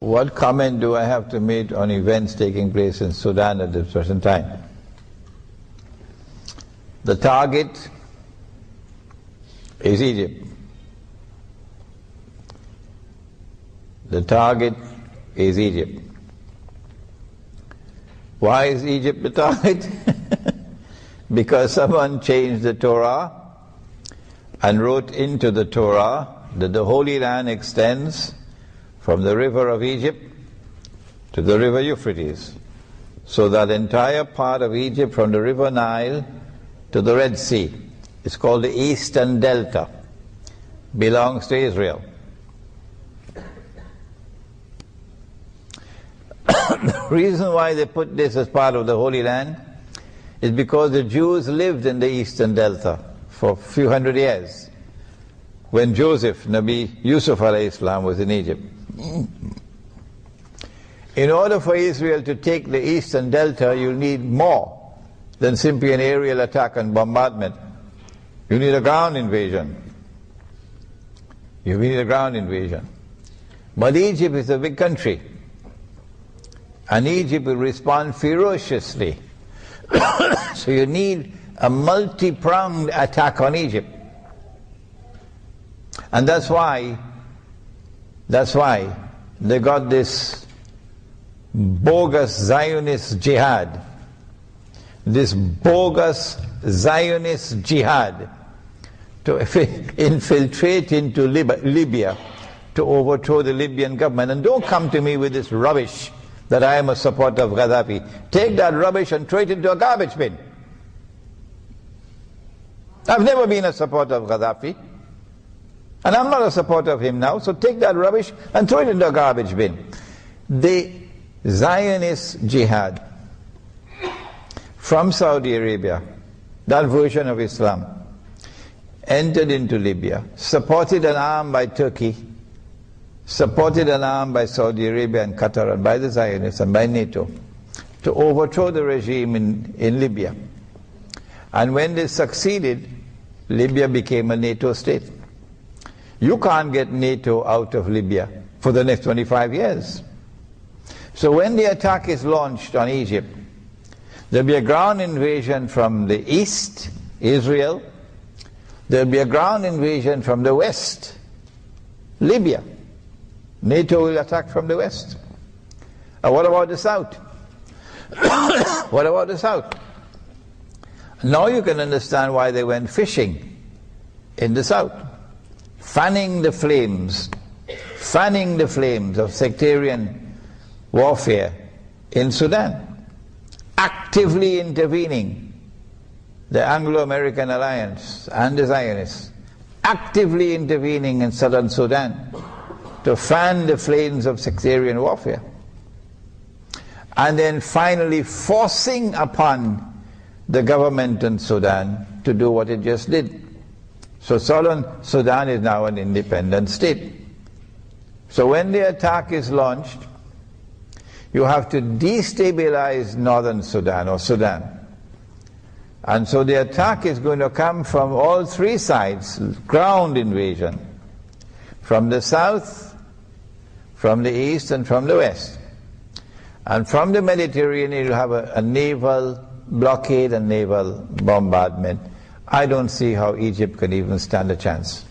What comment do I have to make on events taking place in Sudan at this present time? The target is Egypt. The target is Egypt. Why is Egypt the target? Because someone changed the Torah and wrote into the Torah that the Holy Land extends from the river of Egypt to the river Euphrates. So that entire part of Egypt from the river Nile to the Red Sea, it's called the Eastern Delta, belongs to Israel. The reason why they put this as part of the Holy Land is because the Jews lived in the Eastern Delta for a few hundred years when Joseph, Nabi Yusuf alayhi salam, was in Egypt. In order for Israel to take the Eastern Delta, you'll need more than simply an aerial attack and bombardment. You need a ground invasion. You need a ground invasion. But Egypt is a big country, and Egypt will respond ferociously. So you need a multi-pronged attack on Egypt. And that's why they got this bogus Zionist jihad. This bogus Zionist jihad to infiltrate into Libya to overthrow the Libyan government. And don't come to me with this rubbish that I am a supporter of Gaddafi. Take that rubbish and throw it into a garbage bin. I've never been a supporter of Gaddafi, and I'm not a supporter of him now, so take that rubbish and throw it into a garbage bin. The Zionist jihad from Saudi Arabia, that version of Islam, entered into Libya, supported and armed by Turkey, supported and armed by Saudi Arabia and Qatar and by the Zionists and by NATO, to overthrow the regime in Libya. And when they succeeded, Libya became a NATO state. You can't get NATO out of Libya for the next 25 years. So when the attack is launched on Egypt, there'll be a ground invasion from the east, Israel. There'll be a ground invasion from the west, Libya. NATO will attack from the west. And what about the south? What about the south? Now you can understand why they went fishing in the south, fanning the flames of sectarian warfare in Sudan, actively intervening, the Anglo-American alliance and the Zionists, actively intervening in southern Sudan to fan the flames of sectarian warfare, and then finally forcing upon the government in Sudan to do what it just did. So southern Sudan is now an independent state. So when the attack is launched, you have to destabilize northern Sudan or Sudan. And so the attack is going to come from all three sides, ground invasion, from the south, from the east, and from the west. And from the Mediterranean you'll have a naval blockade and naval bombardment. I don't see how Egypt can even stand a chance.